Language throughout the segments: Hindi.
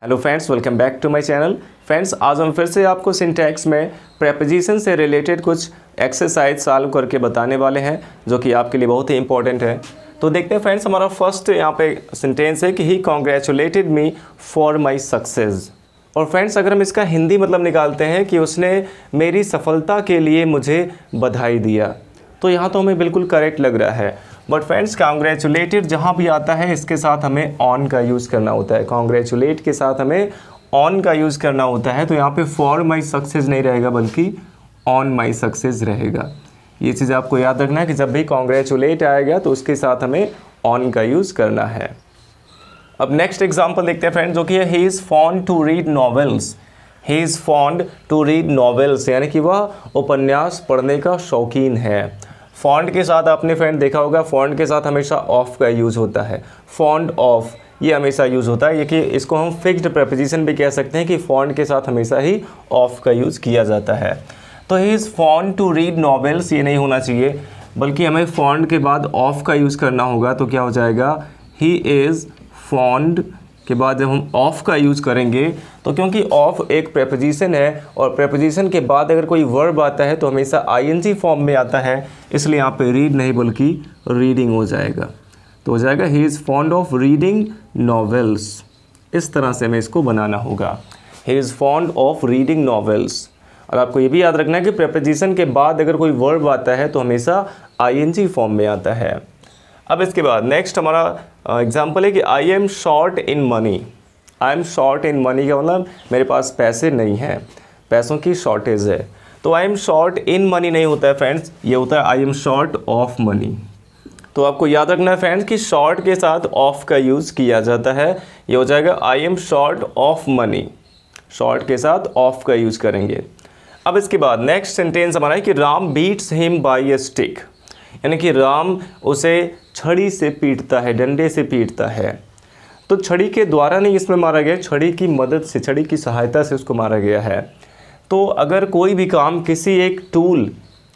Hello friends, welcome back to my channel. Friends, आज हम फिर से आपको सिंटैक्स में प्रेपोजिशन से रिलेटेड कुछ एक्सरसाइज सॉल्व करके बताने वाले हैं जो कि आपके लिए बहुत ही इंपॉर्टेंट है। तो देखते हैं फ्रेंड्स, हमारा फर्स्ट यहाँ पे सेंटेंस है कि he congratulated me for my success. और फ्रेंड्स, अगर हम इसका हिंदी मतलब निकालते हैं कि उसने मेरी सफलता के लिए मुझे बधाई दिया, तो यहाँ तो हमें बिल्कुल करेक्ट लग रहा है। बट फ्रेंड्स, कॉन्ग्रेचुलेटेड जहाँ भी आता है इसके साथ हमें ऑन का यूज़ करना होता है। कॉन्ग्रेचुलेट के साथ हमें ऑन का यूज़ करना होता है। तो यहाँ पे फॉर माई सक्सेस नहीं रहेगा बल्कि ऑन माई सक्सेस रहेगा। ये चीज़ आपको याद रखना है कि जब भी कॉन्ग्रेचुलेट आएगा तो उसके साथ हमें ऑन का यूज़ करना है। अब नेक्स्ट एग्जाम्पल देखते हैं फ्रेंड्स, जो कि है he is fond to read novels. He is fond to read novels, यानी कि वह उपन्यास पढ़ने का शौकीन है। फॉन्ड के साथ आपने फ्रेंड देखा होगा, फॉन्ड के साथ हमेशा ऑफ का यूज़ होता है। फॉन्ड ऑफ ये हमेशा यूज़ होता है। ये कि इसको हम फिक्स्ड प्रेपोजिशन भी कह सकते हैं कि फॉन्ड के साथ हमेशा ही ऑफ का यूज़ किया जाता है। तो he is fond to read novels ये नहीं होना चाहिए, बल्कि हमें फॉन्ड के बाद ऑफ का यूज़ करना होगा। तो क्या हो जाएगा, ही इज़ फॉन्ड के बाद जब हम ऑफ का यूज़ करेंगे, तो क्योंकि ऑफ एक प्रेपोजिशन है और प्रेपोजिशन के बाद अगर कोई वर्ब आता है तो हमेशा आईएनजी फॉर्म में आता है, इसलिए यहाँ पे रीड नहीं बल्कि रीडिंग हो जाएगा। तो हो जाएगा ही is fond of reading novels. इस तरह से हमें इसको बनाना होगा, ही is fond of reading novels. और आपको ये भी याद रखना है कि प्रेपोजिशन के बाद अगर कोई वर्ब आता है तो हमेशा आईएनजी फॉर्म में आता है। अब इसके बाद नेक्स्ट हमारा एग्जाम्पल है कि I am short in money. I am short in money का मतलब मेरे पास पैसे नहीं हैं, पैसों की शॉर्टेज है। तो I am short in money नहीं होता है फ्रेंड्स, ये होता है I am short of money. तो आपको याद रखना है फ्रेंड्स कि शॉर्ट के साथ ऑफ का यूज़ किया जाता है। ये हो जाएगा I am short of money, short के साथ ऑफ का यूज़ करेंगे। अब इसके बाद नेक्स्ट सेंटेंस हमारा है कि Ram beats him by a stick, यानी कि राम उसे छड़ी से पीटता है, डंडे से पीटता है। तो छड़ी के द्वारा नहीं इसमें मारा गया, छड़ी की मदद से, छड़ी की सहायता से उसको मारा गया है। तो अगर कोई भी काम किसी एक टूल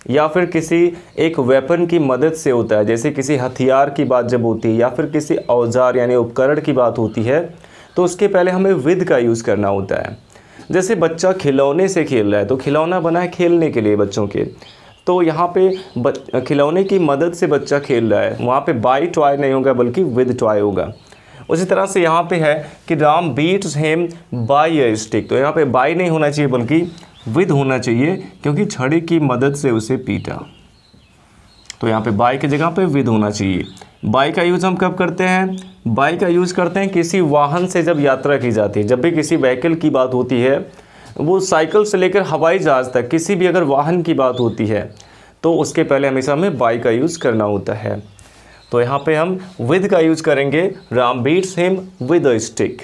या फिर किसी एक वेपन की मदद से होता है, जैसे किसी हथियार की बात जब होती है या फिर किसी औजार यानी उपकरण की बात होती है, तो उसके पहले हमें विद का यूज़ करना होता है। जैसे बच्चा खिलौने से खेल रहा है, तो खिलौना बना है खेलने के लिए बच्चों के, तो यहाँ पे खिलौने की मदद से बच्चा खेल रहा है, वहाँ पे बाई टॉय नहीं होगा बल्कि विद टॉय होगा। उसी तरह से यहाँ पे है कि Ram beats him by a stick, तो यहाँ पे बाई नहीं होना चाहिए बल्कि विद होना चाहिए, क्योंकि छड़ी की मदद से उसे पीटा। तो यहाँ पे बाई की जगह पे विद होना चाहिए। बाई का यूज़ हम कब करते हैं, बाई का यूज़ करते हैं किसी वाहन से जब यात्रा की जाती है। जब भी किसी व्हीकल की बात होती है, वो साइकिल से लेकर हवाई जहाज़ तक किसी भी अगर वाहन की बात होती है तो उसके पहले हमेशा हमें बाई का यूज़ करना होता है। तो यहाँ पे हम विद का यूज़ करेंगे, Ram beats him with a stick.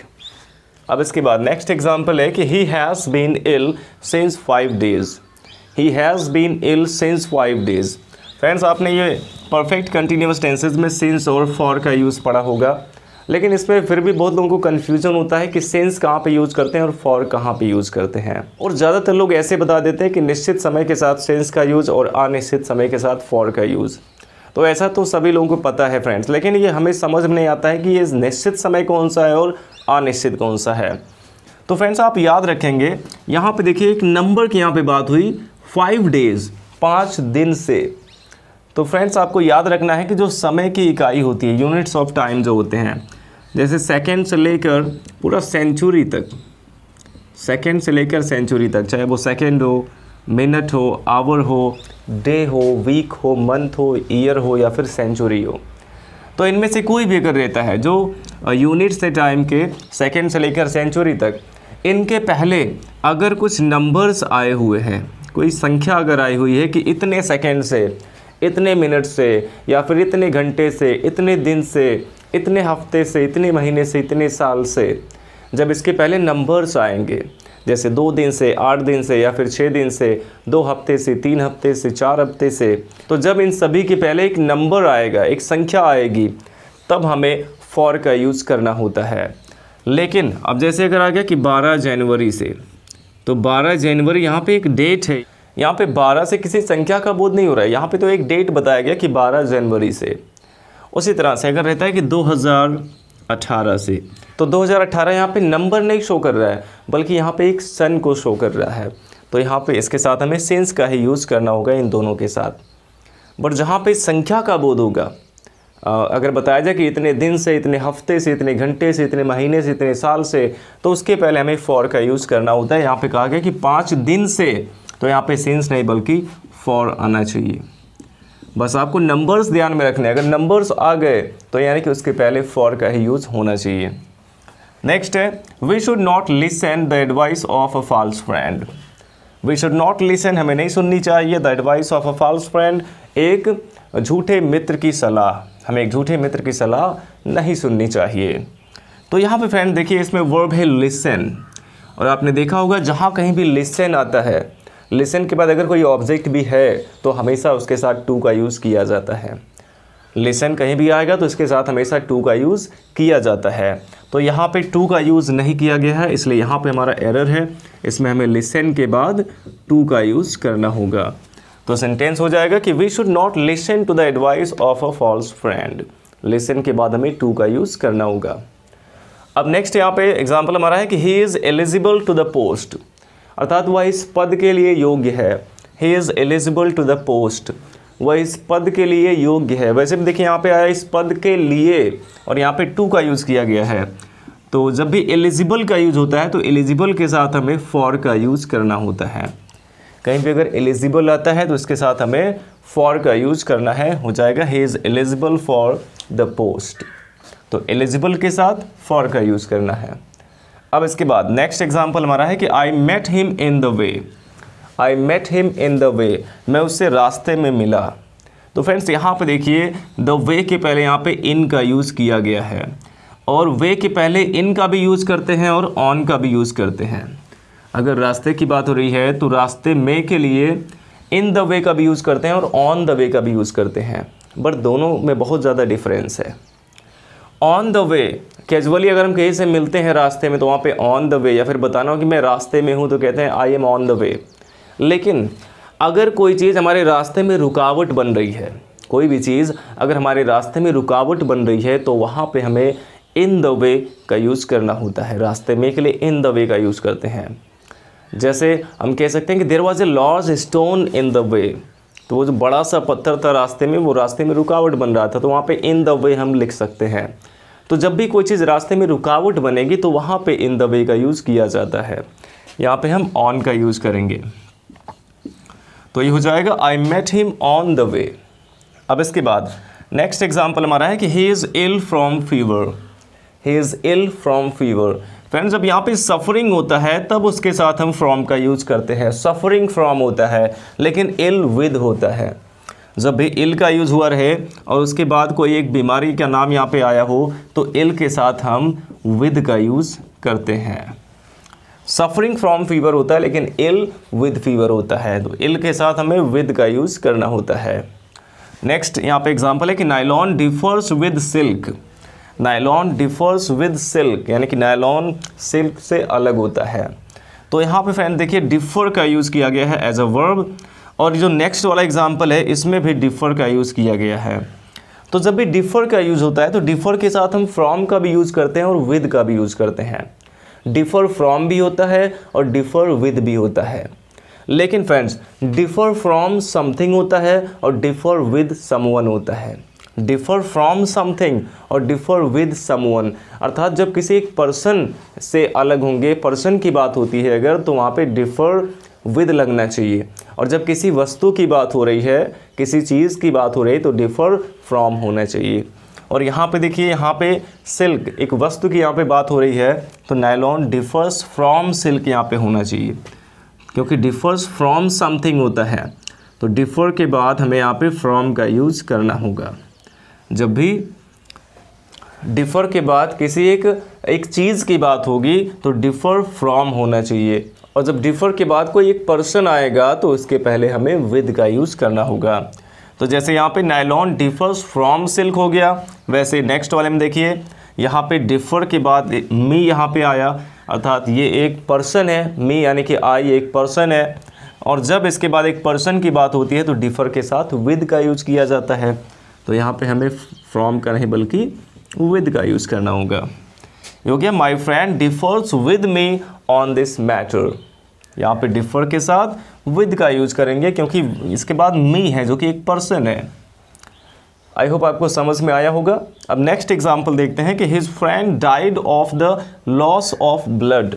अब इसके बाद नेक्स्ट एग्जांपल है कि he has been ill since 5 days. He has been ill since 5 days. Friends, आपने ये परफेक्ट कंटिन्यूअस टेंसेज में सिंस और फॉर का यूज़ पढ़ा होगा, लेकिन इसमें फिर भी बहुत लोगों को कन्फ्यूजन होता है कि सिंस कहाँ पे यूज़ करते हैं और फॉर कहाँ पे यूज़ करते हैं। और ज़्यादातर लोग ऐसे बता देते हैं कि निश्चित समय के साथ सिंस का यूज़ और अनिश्चित समय के साथ फॉर का यूज़। तो ऐसा तो सभी लोगों को पता है फ्रेंड्स, लेकिन ये हमें समझ में नहीं आता है कि ये निश्चित समय कौन सा है और अनिश्चित कौन सा है। तो फ्रेंड्स, आप याद रखेंगे, यहाँ पर देखिए एक नंबर की यहाँ पर बात हुई 5 डेज़, 5 दिन से। तो फ्रेंड्स, आपको याद रखना है कि जो समय की इकाई होती है, यूनिट्स ऑफ टाइम जो होते हैं, जैसे सेकंड से लेकर पूरा सेंचुरी तक, सेकंड से लेकर सेंचुरी तक, चाहे वो सेकंड हो, मिनट हो, आवर हो, डे हो, वीक हो, मंथ हो, ईयर हो या फिर सेंचुरी हो, तो इनमें से कोई भी अगर रहता है जो यूनिट्स से टाइम के सेकंड से लेकर सेंचुरी तक, इनके पहले अगर कुछ नंबर्स आए हुए हैं, कोई संख्या अगर आई हुई है कि इतने सेकेंड से, इतने मिनट से या फिर इतने घंटे से, इतने दिन से, इतने हफ्ते से, इतने महीने से, इतने साल से, जब इसके पहले नंबर्स आएंगे, जैसे 2 दिन से, 8 दिन से या फिर 6 दिन से, 2 हफ्ते से, 3 हफ्ते से, 4 हफ्ते से, तो जब इन सभी के पहले एक नंबर आएगा, एक संख्या आएगी, तब हमें फॉर का यूज़ करना होता है। लेकिन अब जैसे अगर आ गया कि 12 जनवरी से, तो 12 जनवरी यहाँ पे एक डेट है, यहाँ पे 12 से किसी संख्या का बोध नहीं हो रहा है, यहाँ पे तो एक डेट बताया गया कि 12 जनवरी से। उसी तरह से अगर रहता है कि 2018 से, तो 2018 यहाँ पे नंबर नहीं शो कर रहा है बल्कि यहाँ पे एक सन को शो कर रहा है। तो यहाँ पे इसके साथ हमें सिंस का ही यूज़ करना होगा इन दोनों के साथ। बट जहाँ पे संख्या का बोध होगा, अगर बताया जाए कि इतने दिन से, इतने हफ्ते से, इतने घंटे से, इतने महीने से, इतने साल से, तो उसके पहले हमें फॉर का यूज़ करना होता है। यहाँ पे कहा गया कि 5 दिन से, तो यहाँ पे सिंस नहीं बल्कि फॉर आना चाहिए। बस आपको नंबर्स ध्यान में रखने, अगर नंबर्स आ गए तो यानी कि उसके पहले फॉर का ही यूज़ होना चाहिए। नेक्स्ट है, we should not listen the advice of a false friend. We should not listen, हमें नहीं सुननी चाहिए, the advice of a false friend, एक झूठे मित्र की सलाह, हमें एक झूठे मित्र की सलाह नहीं सुननी चाहिए। तो यहाँ पे फ्रेंड देखिए, इसमें वर्ब है लिसन, और आपने देखा होगा जहाँ कहीं भी लिसन आता है, लिसन के बाद अगर कोई ऑब्जेक्ट भी है तो हमेशा उसके साथ टू का यूज़ किया जाता है। लिसन कहीं भी आएगा तो इसके साथ हमेशा टू का यूज़ किया जाता है। तो यहाँ पे टू का यूज़ नहीं किया गया है, इसलिए यहाँ पे हमारा एरर है। इसमें हमें लिसन के बाद टू का यूज़ करना होगा। तो सेंटेंस हो जाएगा कि we should not listen to the advice of a false friend. Listen के बाद हमें टू का यूज़ करना होगा। अब नेक्स्ट यहाँ पे एग्जाम्पल हमारा है कि he is eligible to the post, अर्थात वह इस पद के लिए योग्य है। He is eligible to the post, वह इस पद के लिए योग्य है। वैसे भी देखिए यहाँ पे आया इस पद के लिए, और यहाँ पे टू का यूज़ किया गया है। तो जब भी एलिजिबल का यूज़ होता है तो एलिजिबल के साथ हमें फॉर का यूज़ करना होता है। कहीं पे अगर एलिजिबल आता है तो इसके साथ हमें फॉर का यूज़ करना है, हो जाएगा ही is eligible for the post. तो एलिजिबल के साथ फॉर का यूज़ करना है। अब इसके बाद नेक्स्ट एग्जाम्पल हमारा है कि I met him in the way. I met him in the way, मैं उससे रास्ते में मिला। तो फ्रेंड्स यहाँ पे देखिए, द वे के पहले यहाँ पे इन का यूज़ किया गया है, और वे के पहले इन का भी यूज़ करते हैं और ऑन का भी यूज़ करते हैं। अगर रास्ते की बात हो रही है तो रास्ते में के लिए इन द वे का भी यूज़ करते हैं और ऑन द वे का भी यूज़ करते हैं, बट दोनों में बहुत ज़्यादा डिफरेंस है। ऑन द वे, कैजुअली अगर हम कहीं से मिलते हैं रास्ते में तो वहाँ पे ऑन द वे, या फिर बताना हो कि मैं रास्ते में हूँ तो कहते हैं आई एम ऑन द वे। लेकिन अगर कोई चीज़ हमारे रास्ते में रुकावट बन रही है, कोई भी चीज़ अगर हमारे रास्ते में रुकावट बन रही है तो वहाँ पे हमें इन द वे का यूज़ करना होता है। रास्ते में के लिए इन द वे का यूज़ करते हैं। जैसे हम कह सकते हैं कि there was a large stone in the way, तो वो जो बड़ा सा पत्थर था रास्ते में, वो रास्ते में रुकावट बन रहा था, तो वहाँ पे इन द वे हम लिख सकते हैं। तो जब भी कोई चीज़ रास्ते में रुकावट बनेगी तो वहाँ पे इन द वे का यूज़ किया जाता है। यहाँ पे हम ऑन का यूज़ करेंगे। तो ये हो जाएगा I met him on the way. अब इसके बाद नेक्स्ट एग्जाम्पल हमारा है कि he is ill from fever. He is ill from fever. Friends, जब यहाँ पे सफरिंग होता है तब उसके साथ हम फ्रॉम का यूज़ करते हैं। सफरिंग फ्रॉम होता है, लेकिन इल विद होता है। जब भी इल का यूज़ हुआ रहे और उसके बाद कोई एक बीमारी का नाम यहाँ पे आया हो तो इल के साथ हम विद का यूज़ करते हैं। सफरिंग फ्रॉम फीवर होता है लेकिन इल विद फीवर होता है, तो इल के साथ हमें विद का यूज़ करना होता है। नेक्स्ट यहाँ पे एग्जांपल है कि nylon differs with silk. Nylon differs with silk, यानी कि नायलॉन सिल्क से अलग होता है। तो यहाँ पे फ्रेंड देखिए डिफर का यूज़ किया गया है एज अ वर्ब, और जो नेक्स्ट वाला एग्जांपल है इसमें भी डिफर का यूज़ किया गया है। तो जब भी डिफर का यूज़ होता है तो डिफर के साथ हम फ्रॉम का भी यूज़ करते हैं और विद का भी यूज़ करते हैं। डिफर फ्रॉम भी होता है और डिफर विद भी होता है। लेकिन फ्रेंड्स, डिफर फ्रॉम समथिंग होता है और डिफर विद समवन होता है। डिफर फ्रॉम समथिंग और डिफर विद समवन, अर्थात जब किसी एक पर्सन से अलग होंगे, पर्सन की बात होती है अगर, तो वहाँ पे डिफर विद लगना चाहिए। और जब किसी वस्तु की बात हो रही है, किसी चीज़ की बात हो रही है, तो डिफर फ्रॉम होना चाहिए। और यहाँ पे देखिए, यहाँ पे सिल्क, एक वस्तु की यहाँ पे बात हो रही है, तो नायलॉन डिफर्स फ्रॉम सिल्क यहाँ पे होना चाहिए, क्योंकि डिफर्स फ्रॉम समथिंग होता है। तो डिफर के बाद हमें यहाँ पे फ्रॉम का यूज़ करना होगा। जब भी डिफर के बाद किसी एक चीज़ की बात होगी तो डिफर फ्रॉम होना चाहिए, और जब डिफर के बाद कोई एक पर्सन आएगा तो उसके पहले हमें विद का यूज़ करना होगा। तो जैसे यहाँ पे नायलॉन डिफर्स फ्रॉम सिल्क हो गया, वैसे नेक्स्ट वाले में देखिए यहाँ पे डिफर के बाद मी यहाँ पे आया, अर्थात ये एक पर्सन है, मी यानी कि आई एक पर्सन है, और जब इसके बाद एक पर्सन की बात होती है तो डिफर के साथ विद का यूज़ किया जाता है। तो यहाँ पे हमें फ्रॉम का नहीं बल्कि विद का यूज़ करना होगा। ये हो गया my friend differs with me on this matter. यहाँ पे डिफर के साथ विद का यूज करेंगे क्योंकि इसके बाद मी है जो कि एक पर्सन है। आई होप आपको समझ में आया होगा। अब नेक्स्ट एग्जाम्पल देखते हैं कि his friend died of the loss of blood.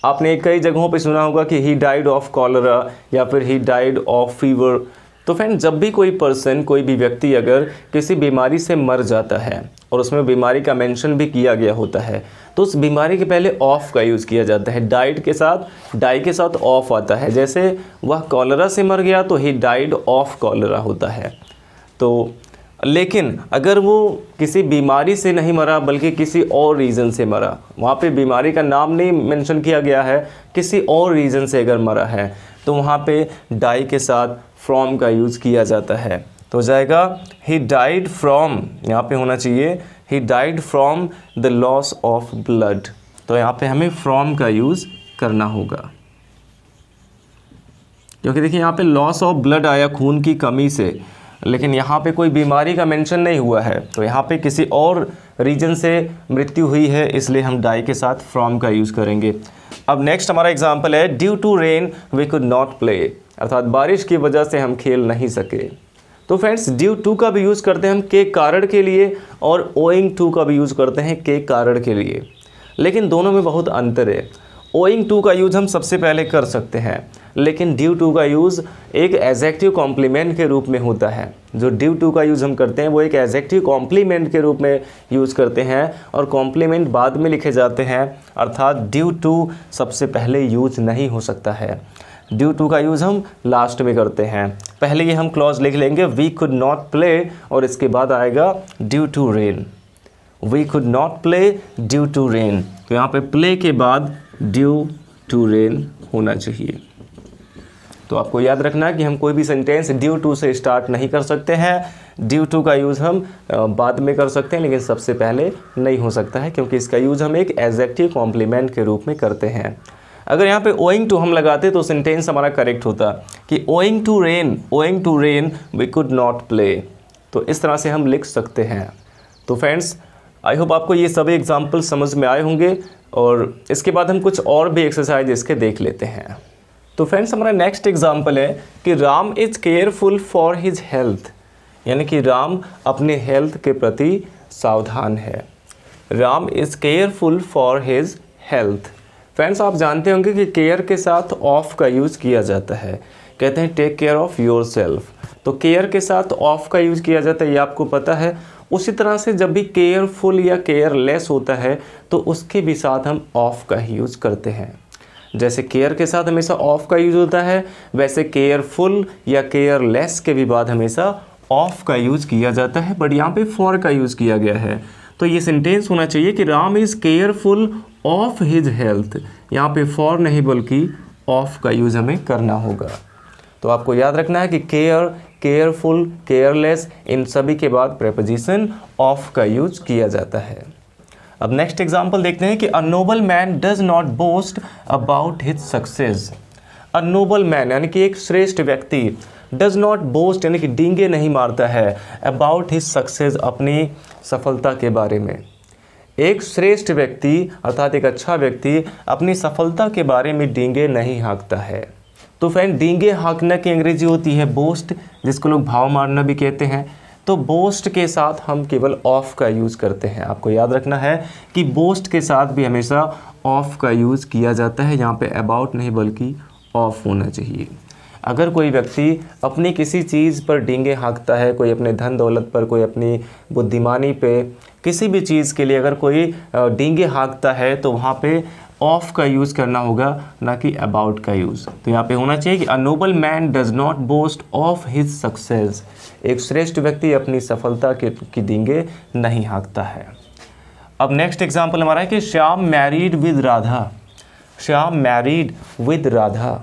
आपने कई जगहों पे सुना होगा कि ही डाइड ऑफ कॉलरा या फिर ही डाइड ऑफ फीवर। तो फ्रेंड जब भी कोई पर्सन, कोई भी व्यक्ति अगर किसी बीमारी से मर जाता है और उसमें बीमारी का मेंशन भी किया गया होता है तो उस बीमारी के पहले ऑफ का यूज़ किया जाता है। डाइड के साथ, डाई के साथ ऑफ आता है। जैसे वह कॉलरा से मर गया तो ही डाइड ऑफ कॉलरा होता है। तो लेकिन अगर वो किसी बीमारी से नहीं मरा बल्कि किसी और रीज़न से मरा, वहाँ पे बीमारी का नाम नहीं मेंशन किया गया है, किसी और रीज़न से अगर मरा है तो वहाँ पे डाई के साथ फ्रॉम का यूज़ किया जाता है। तो हो जाएगा ही डाइड फ्रॉम, यहाँ पे होना चाहिए he died from the loss of blood. तो यहाँ पे हमें फ्रॉम का यूज़ करना होगा क्योंकि देखिए यहाँ पे लॉस ऑफ ब्लड आया खून की कमी से, लेकिन यहाँ पे कोई बीमारी का मेंशन नहीं हुआ है। तो यहाँ पे किसी और रीजन से मृत्यु हुई है, इसलिए हम डाई के साथ फ्रॉम का यूज़ करेंगे। अब नेक्स्ट हमारा एग्जांपल है due to rain we could not play, अर्थात बारिश की वजह से हम खेल नहीं सके। तो फ्रेंड्स ड्यू टू का भी यूज़ करते हैं हम के कारण के लिए और ओइंग टू का भी यूज़ करते हैं के कारण के लिए, लेकिन दोनों में बहुत अंतर है। ओइंग टू का यूज़ हम सबसे पहले कर सकते हैं, लेकिन ड्यू टू का यूज़ एक एडजेक्टिव कॉम्प्लीमेंट के रूप में होता है। जो ड्यू टू का यूज़ हम करते हैं वो एक एडजेक्टिव कॉम्प्लीमेंट के रूप में यूज़ करते हैं और कॉम्प्लीमेंट बाद में लिखे जाते हैं, अर्थात ड्यू टू सबसे पहले यूज नहीं हो सकता है। ड्यू टू का यूज़ हम लास्ट में करते हैं। पहले ये हम क्लॉज लिख लेंगे वी कुड नॉट प्ले और इसके बाद आएगा due to rain. We could not play due to rain, तो यहाँ पे प्ले के बाद ड्यू टू रेन होना चाहिए। तो आपको याद रखना है कि हम कोई भी सेंटेंस ड्यू टू से स्टार्ट नहीं कर सकते हैं। ड्यू टू का यूज़ हम बाद में कर सकते हैं, लेकिन सबसे पहले नहीं हो सकता है क्योंकि इसका यूज़ हम एक एडजेक्टिव कॉम्प्लीमेंट के रूप में करते हैं। अगर यहाँ पे ओइंग टू हम लगाते तो सेंटेंस हमारा करेक्ट होता कि owing to rain we could not play. तो इस तरह से हम लिख सकते हैं। तो फ्रेंड्स आई होप आपको ये सभी एग्जाम्पल समझ में आए होंगे और इसके बाद हम कुछ और भी एक्सरसाइज इसके देख लेते हैं। तो फ्रेंड्स हमारा नेक्स्ट एग्जाम्पल है कि Ram is careful for his health, यानी कि राम अपने हेल्थ के प्रति सावधान है। Ram is careful for his health. Friends आप जानते होंगे कि केयर के साथ ऑफ का यूज़ किया जाता है, कहते हैं take care of yourself. तो केयर के साथ ऑफ का यूज़ किया जाता है, ये आपको पता है। उसी तरह से जब भी केयरफुल या केयरलेस होता है तो उसके भी साथ हम ऑफ का ही यूज़ करते हैं। जैसे केयर के साथ हमेशा ऑफ का यूज़ होता है, वैसे केयरफुल या केयरलेस के भी बाद हमेशा ऑफ का यूज़ किया जाता है, बट यहाँ पे फॉर का यूज़ किया गया है। तो ये सेंटेंस होना चाहिए कि Ram is careful of his health. यहाँ पे फॉर नहीं बल्कि ऑफ का यूज़ हमें करना होगा। तो आपको याद रखना है कि केयर, केयरफुल, केयरलेस, इन सभी के बाद प्रेपोजिशन ऑफ का यूज़ किया जाता है। अब नेक्स्ट एग्जाम्पल देखते हैं कि अ noble man does not boast about his success. A noble man यानी कि एक श्रेष्ठ व्यक्ति, डज नॉट बोस्ट यानी कि डींगे नहीं मारता है, अबाउट हिज सक्सेस अपनी सफलता के बारे में। एक श्रेष्ठ व्यक्ति अर्थात एक अच्छा व्यक्ति अपनी सफलता के बारे में डींगे नहीं हाँकता है। तो फ्रेंड डींगे हाँकना की अंग्रेजी होती है बोस्ट, जिसको लोग भाव मारना भी कहते हैं। तो बोस्ट के साथ हम केवल ऑफ का यूज़ करते हैं। आपको याद रखना है कि बोस्ट के साथ भी हमेशा ऑफ का यूज़ किया जाता है, यहाँ पे अबाउट नहीं बल्कि ऑफ होना चाहिए। अगर कोई व्यक्ति अपनी किसी चीज़ पर डींगे हाँकता है, कोई अपने धन दौलत पर, कोई अपनी बुद्धिमानी पे, किसी भी चीज़ के लिए अगर कोई डींगे हाँकता है तो वहाँ पे ऑफ का यूज़ करना होगा, ना कि अबाउट का यूज़। तो यहाँ पे होना चाहिए कि अ noble man does not boast of his success. एक श्रेष्ठ व्यक्ति अपनी सफलता की डींगे नहीं हाँकता है। अब नेक्स्ट एग्जाम्पल हमारा है कि Shyam married with Radha. Shyam married with Radha.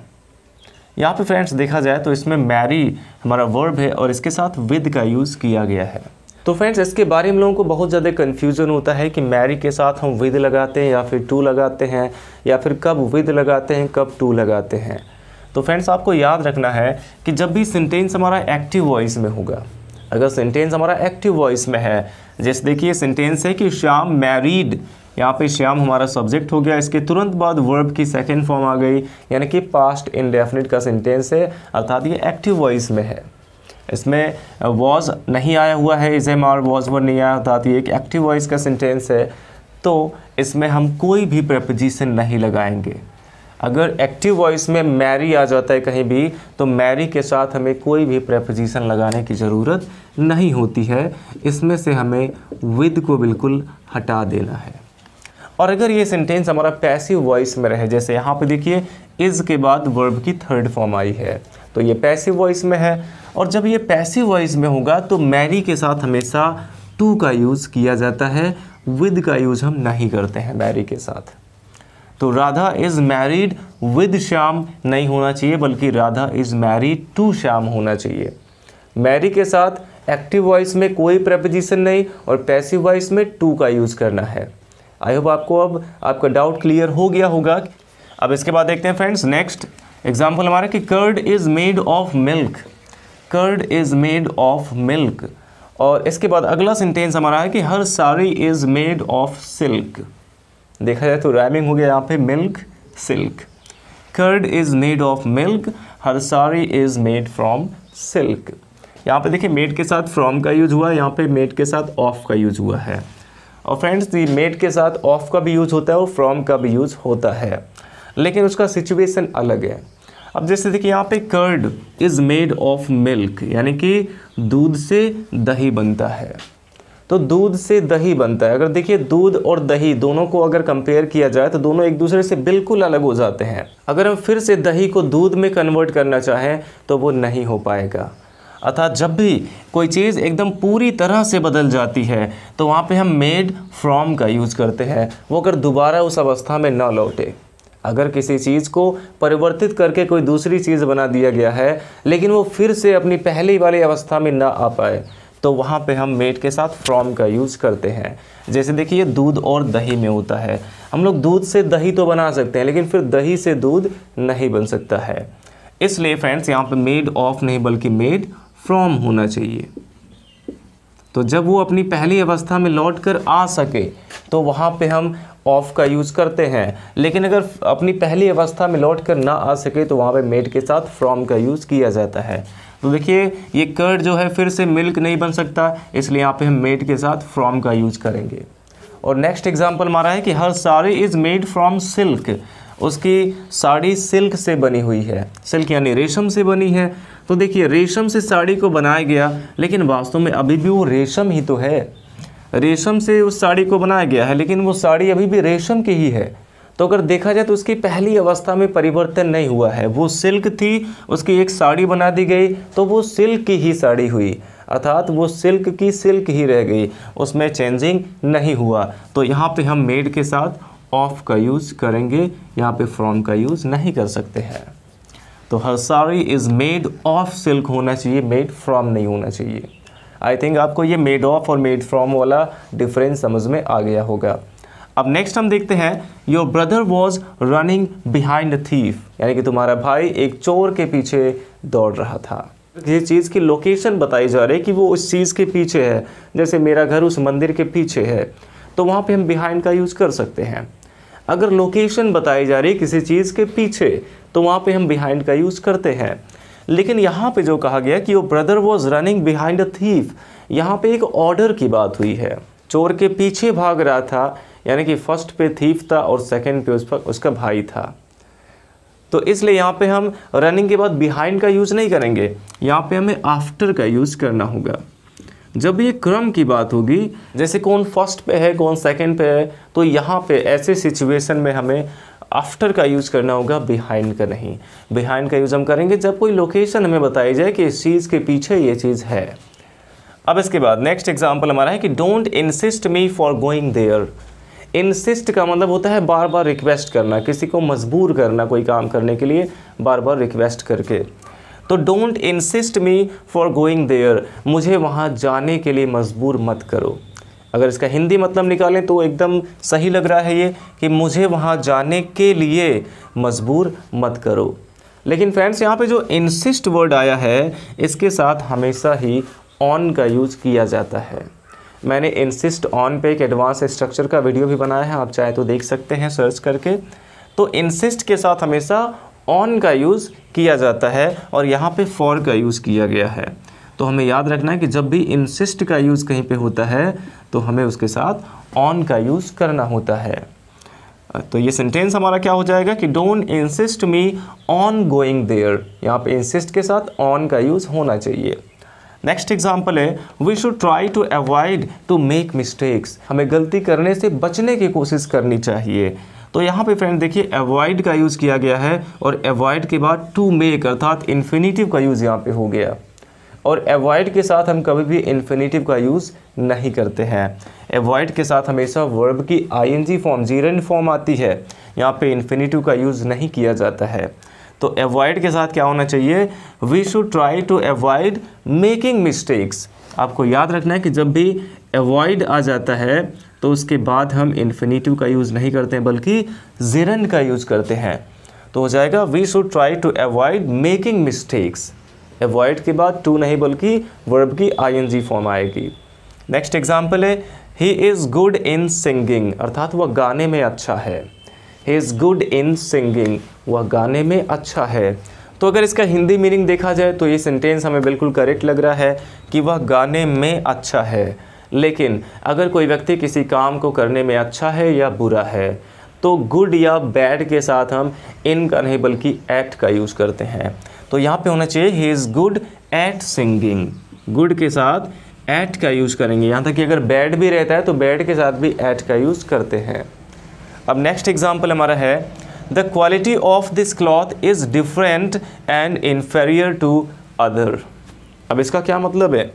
यहाँ पे फ्रेंड्स देखा जाए तो इसमें मैरी हमारा वर्ब है और इसके साथ विद का यूज़ किया गया है। तो फ्रेंड्स इसके बारे में लोगों को बहुत ज़्यादा कन्फ्यूज़न होता है कि मैरी के साथ हम विद लगाते हैं या फिर टू लगाते हैं, या फिर कब विद लगाते हैं कब टू लगाते हैं। तो फ्रेंड्स आपको याद रखना है कि जब भी सेंटेंस हमारा एक्टिव वॉइस में होगा, अगर सेंटेंस हमारा एक्टिव वॉइस में है, जैसे देखिए सेंटेंस है कि श्याम मैरिड यहाँ पे श्याम हमारा सब्जेक्ट हो गया, इसके तुरंत बाद वर्ब की सेकंड फॉर्म आ गई, यानी कि पास्ट इंडेफिनिट का सेंटेंस है, अर्थात ये एक्टिव वॉइस में है। इसमें वॉज नहीं आया हुआ है, is am are was were नहीं आया, अर्थात ये एक एक्टिव वॉइस का सेंटेंस है। तो इसमें हम कोई भी प्रेपोजिशन नहीं लगाएंगे। अगर एक्टिव वॉइस में मैरी आ जाता है कहीं भी, तो मैरी के साथ हमें कोई भी प्रेपोजिशन लगाने की ज़रूरत नहीं होती है। इसमें से हमें विद को बिल्कुल हटा देना है। और अगर ये सेंटेंस हमारा पैसिव वॉइस में रहे, जैसे यहाँ पे देखिए इज़ के बाद वर्ब की थर्ड फॉर्म आई है, तो ये पैसिव वॉइस में है। और जब ये पैसिव वॉइस में होगा तो मैरी के साथ हमेशा टू का यूज़ किया जाता है, विद का यूज़ हम नहीं करते हैं मैरी के साथ। तो Radha is married with Shyam नहीं होना चाहिए, बल्कि Radha is married to Shyam होना चाहिए। मैरी के साथ एक्टिव वॉइस में कोई प्रेपोजिशन नहीं और पैसिव वॉइस में टू का यूज़ करना है। आई होप आपको अब आपका डाउट क्लियर हो गया होगा। अब इसके बाद देखते हैं फ्रेंड्स नेक्स्ट एग्जाम्पल हमारा कि curd is made of milk. Curd is made of milk. और इसके बाद अगला सेंटेंस हमारा है कि हर sari is made of silk. देखा जाए तो राइमिंग हो गया यहाँ पे milk silk. Curd is made of milk, her sari is made from silk. यहाँ पे देखिए मेड के साथ फ्रॉम का यूज हुआ, यहाँ पे मेड के साथ ऑफ का यूज हुआ है। और फ्रेंड्स ये मेड के साथ ऑफ का भी यूज होता है और फ्रॉम का भी यूज होता है, लेकिन उसका सिचुएशन अलग है। अब जैसे देखिए यहाँ पे curd is made of milk, यानी कि दूध से दही बनता है। तो दूध से दही बनता है। अगर देखिए दूध और दही दोनों को अगर कंपेयर किया जाए तो दोनों एक दूसरे से बिल्कुल अलग हो जाते हैं। अगर हम फिर से दही को दूध में कन्वर्ट करना चाहें तो वो नहीं हो पाएगा। अर्थात जब भी कोई चीज़ एकदम पूरी तरह से बदल जाती है तो वहाँ पे हम मेड फ्रॉम का यूज़ करते हैं, वो अगर दोबारा उस अवस्था में ना लौटे। अगर किसी चीज़ को परिवर्तित करके कोई दूसरी चीज़ बना दिया गया है लेकिन वो फिर से अपनी पहली वाली अवस्था में ना आ पाए, तो वहाँ पे हम मेड के साथ फ्रॉम का यूज़ करते हैं। जैसे देखिए दूध और दही में होता है, हम लोग दूध से दही तो बना सकते हैं लेकिन फिर दही से दूध नहीं बन सकता है। इसलिए फ्रेंड्स यहाँ पे मेड ऑफ नहीं बल्कि मेड फ्रॉम होना चाहिए। तो जब वो अपनी पहली अवस्था में लौट कर आ सके तो वहाँ पे हम ऑफ का यूज़ करते हैं, लेकिन अगर अपनी पहली अवस्था में लौट कर ना आ सके तो वहाँ पे मेड के साथ फ्रॉम का यूज़ किया जाता है। तो देखिए ये कर्ड जो है फिर से मिल्क नहीं बन सकता, इसलिए यहाँ पे हम मेड के साथ फ्रॉम का यूज़ करेंगे। और नेक्स्ट एग्जांपल हमारा है कि हर sari is made from silk. उसकी साड़ी सिल्क से बनी हुई है, सिल्क यानी रेशम से बनी है। तो देखिए रेशम से साड़ी को बनाया गया, लेकिन वास्तव में अभी भी वो रेशम ही तो है। रेशम से उस साड़ी को बनाया गया है लेकिन वो साड़ी अभी भी रेशम की ही है। तो अगर देखा जाए तो उसकी पहली अवस्था में परिवर्तन नहीं हुआ है। वो सिल्क थी, उसकी एक साड़ी बना दी गई तो वो सिल्क की ही साड़ी हुई, अर्थात वो सिल्क की सिल्क ही रह गई, उसमें चेंजिंग नहीं हुआ। तो यहाँ पे हम मेड के साथ ऑफ का यूज़ करेंगे, यहाँ पे फ्रॉम का यूज़ नहीं कर सकते हैं। तो हर sari is made of silk होना चाहिए, मेड फ्रॉम नहीं होना चाहिए। आई थिंक आपको ये मेड ऑफ और मेड फ्रॉम वाला डिफरेंस समझ में आ गया होगा। अब नेक्स्ट हम देखते हैं your brother was running behind a thief, यानी कि तुम्हारा भाई एक चोर के पीछे दौड़ रहा था। ये चीज़ की लोकेशन बताई जा रही है कि वो उस चीज़ के पीछे है। जैसे मेरा घर उस मंदिर के पीछे है, तो वहाँ पे हम बिहाइंड का यूज़ कर सकते हैं। अगर लोकेशन बताई जा रही है किसी चीज़ के पीछे तो वहाँ पे हम बिहाइंड का यूज़ करते हैं। लेकिन यहाँ पे जो कहा गया कि your brother was running behind a thief, यहाँ पे एक ऑर्डर की बात हुई है। चोर के पीछे भाग रहा था, यानी कि फर्स्ट पे थीफ था और सेकंड पे उसका भाई था। तो इसलिए यहाँ पे हम रनिंग के बाद बिहाइंड का यूज़ नहीं करेंगे, यहाँ पे हमें आफ्टर का यूज़ करना होगा। जब ये क्रम की बात होगी, जैसे कौन फर्स्ट पे है कौन सेकंड पे है, तो यहाँ पे ऐसे सिचुएशन में हमें आफ्टर का यूज़ करना होगा, बिहाइंड का नहीं। बिहाइंड का यूज़ हम करेंगे जब कोई लोकेशन हमें बताई जाए कि इस चीज़ के पीछे ये चीज़ है। अब इसके बाद नेक्स्ट एग्जाम्पल हमारा है कि don't insist me for going there. Insist का मतलब होता है बार बार रिक्वेस्ट करना, किसी को मजबूर करना कोई काम करने के लिए बार बार रिक्वेस्ट करके। तो don't insist me for going there, मुझे वहाँ जाने के लिए मजबूर मत करो। अगर इसका हिंदी मतलब निकालें तो एकदम सही लग रहा है ये कि मुझे वहाँ जाने के लिए मजबूर मत करो। लेकिन फ्रेंड्स यहाँ पे जो इंसिस्ट वर्ड आया है इसके साथ हमेशा ही ऑन का यूज़ किया जाता है। मैंने इंसिस्ट ऑन पे एक एडवांस स्ट्रक्चर का वीडियो भी बनाया है, आप चाहे तो देख सकते हैं सर्च करके। तो इंसिस्ट के साथ हमेशा ऑन का यूज़ किया जाता है और यहाँ पे फॉर का यूज़ किया गया है। तो हमें याद रखना है कि जब भी इंसिस्ट का यूज़ कहीं पे होता है तो हमें उसके साथ ऑन का यूज़ करना होता है। तो ये सेंटेंस हमारा क्या हो जाएगा कि don't insist me on going there. यहाँ पे इंसिस्ट के साथ ऑन का यूज़ होना चाहिए। नेक्स्ट एग्जाम्पल है we should try to avoid to make mistakes. हमें गलती करने से बचने की कोशिश करनी चाहिए। तो यहाँ पे फ्रेंड देखिए अवॉइड का यूज़ किया गया है और अवॉइड के बाद टू मेक अर्थात इन्फिनिटिव का यूज़ यहाँ पे हो गया। और अवॉइड के साथ हम कभी भी इन्फिनिटिव का यूज़ नहीं करते हैं। अवॉइड के साथ हमेशा वर्ब की आईएनजी फॉर्म, जीरेंड फॉर्म आती है, यहाँ पे इन्फिनिटिव का यूज़ नहीं किया जाता है। तो अवॉइड के साथ क्या होना चाहिए, we should try to avoid making mistakes. आपको याद रखना है कि जब भी अवॉइड आ जाता है तो उसके बाद हम इन्फिनिटिव का यूज़ नहीं करते हैं बल्कि जीरेंड का यूज़ करते हैं। तो हो जाएगा we should try to avoid making mistakes. Avoid के बाद टू नहीं बल्कि वर्ब की आईएनजी फॉर्म आएगी। नेक्स्ट एग्जाम्पल है he is good in singing, अर्थात वह गाने में अच्छा है। He is good in singing, वह गाने में अच्छा है। तो अगर इसका हिंदी मीनिंग देखा जाए तो ये सेंटेंस हमें बिल्कुल करेक्ट लग रहा है कि वह गाने में अच्छा है। लेकिन अगर कोई व्यक्ति किसी काम को करने में अच्छा है या बुरा है तो गुड या बैड के साथ हम इन का नहीं बल्कि एट का यूज़ करते हैं। तो यहाँ पे होना चाहिए ही is good at singing. Good के साथ एट का यूज़ करेंगे, यहाँ तक कि अगर बैड भी रहता है तो बैड के साथ भी एट का यूज़ करते हैं। अब नेक्स्ट एग्जाम्पल हमारा है the quality of this cloth is different and inferior to other. अब इसका क्या मतलब है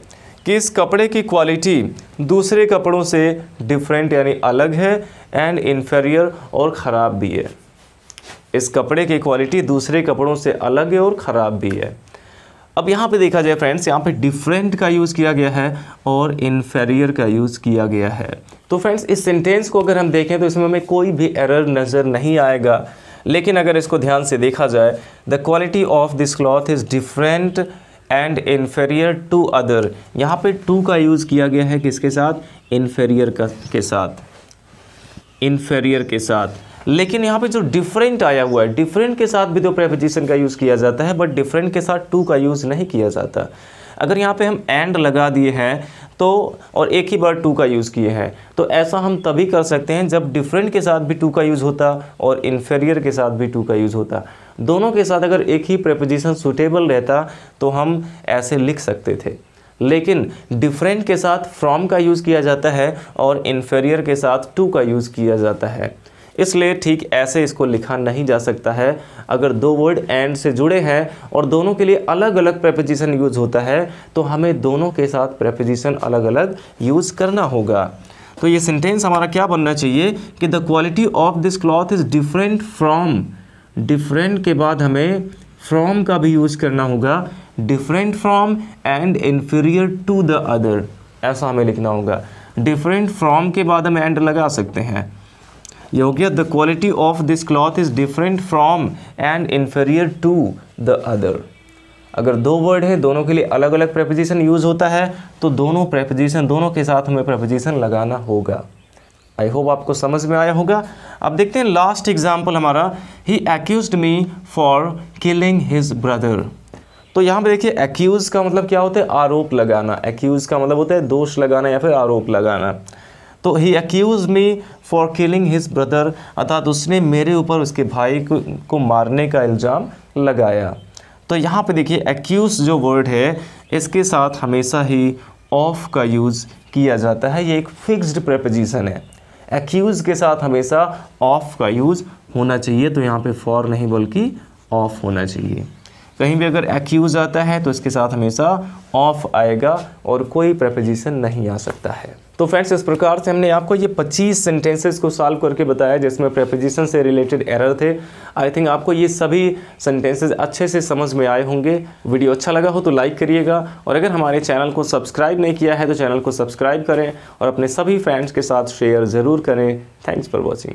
कि इस कपड़े की क्वालिटी दूसरे कपड़ों से डिफरेंट यानी अलग है एंड इन्फेरियर और ख़राब भी है। इस कपड़े की क्वालिटी दूसरे कपड़ों से अलग है और ख़राब भी है। अब यहाँ पे देखा जाए फ्रेंड्स, यहाँ पे डिफरेंट का यूज़ किया गया है और इन्फेरियर का यूज़ किया गया है। तो फ्रेंड्स इस सेंटेंस को अगर हम देखें तो इसमें हमें कोई भी एरर नज़र नहीं आएगा। लेकिन अगर इसको ध्यान से देखा जाए the quality of this cloth is different and inferior to other, यहाँ पे टू का यूज़ किया गया है किसके साथ, इन्फेरियर के साथ, इन्फेरियर के साथ। लेकिन यहाँ पे जो डिफरेंट आया हुआ है, डिफरेंट के साथ भी तो प्रेपोजिशन का यूज़ किया जाता है बट डिफरेंट के साथ टू का यूज़ नहीं किया जाता। अगर यहाँ पे हम एंड लगा दिए हैं तो और एक ही बार टू का यूज़ किए हैं तो ऐसा हम तभी कर सकते हैं जब डिफरेंट के साथ भी टू का यूज़ होता और इन्फेरियर के साथ भी टू का यूज़ होता। दोनों के साथ अगर एक ही प्रेपोजिशन सूटेबल रहता तो हम ऐसे लिख सकते थे। लेकिन डिफरेंट के साथ फ्रॉम का यूज़ किया जाता है और इन्फेरियर के साथ टू का यूज़ किया जाता है, इसलिए ठीक ऐसे इसको लिखा नहीं जा सकता है। अगर दो वर्ड एंड से जुड़े हैं और दोनों के लिए अलग अलग प्रेपोजिशन यूज़ होता है तो हमें दोनों के साथ प्रेपोजिशन अलग अलग यूज़ करना होगा। तो ये सेंटेंस हमारा क्या बनना चाहिए कि the quality of this cloth is different from, different के बाद हमें फ्रॉम का भी यूज़ करना होगा, different from and inferior to the other, ऐसा हमें लिखना होगा। डिफरेंट फ्रॉम के बाद हम एंड लगा सकते हैं। ये हो गया the quality of this cloth is different from and inferior to the other. अगर दो वर्ड है दोनों के लिए अलग अलग प्रेपोजिशन यूज़ होता है तो दोनों प्रेपोजिशन, दोनों के साथ हमें प्रेपोजिशन लगाना होगा। आई होप आपको समझ में आया होगा। अब देखते हैं लास्ट एग्जाम्पल हमारा, he accused me for killing his brother. तो यहाँ पे देखिए एक्यूज़ का मतलब क्या होता है, आरोप लगाना। एक्यूज़ का मतलब होता है दोष लगाना या फिर आरोप लगाना। तो he accuse me for killing his brother, अर्थात उसने मेरे ऊपर उसके भाई को मारने का इल्ज़ाम लगाया। तो यहाँ पे देखिए एक्यूज़ जो वर्ड है इसके साथ हमेशा ही ऑफ का यूज़ किया जाता है। ये एक फिक्स्ड प्रेपोजिशन है। एक्यूज़ के साथ हमेशा ऑफ का यूज़ होना चाहिए, तो यहाँ पे फॉर नहीं बल्कि ऑफ होना चाहिए। कहीं भी अगर एक्यूज़ आता है तो इसके साथ हमेशा ऑफ आएगा और कोई प्रेपोजिशन नहीं आ सकता है। तो फ्रेंड्स इस प्रकार से हमने आपको ये 25 सेंटेंसेस को सॉल्व करके बताया जिसमें प्रेपोजिशन से रिलेटेड एरर थे। आई थिंक आपको ये सभी सेंटेंसेस अच्छे से समझ में आए होंगे। वीडियो अच्छा लगा हो तो लाइक करिएगा और अगर हमारे चैनल को सब्सक्राइब नहीं किया है तो चैनल को सब्सक्राइब करें और अपने सभी फ्रेंड्स के साथ शेयर ज़रूर करें। Thanks for watching.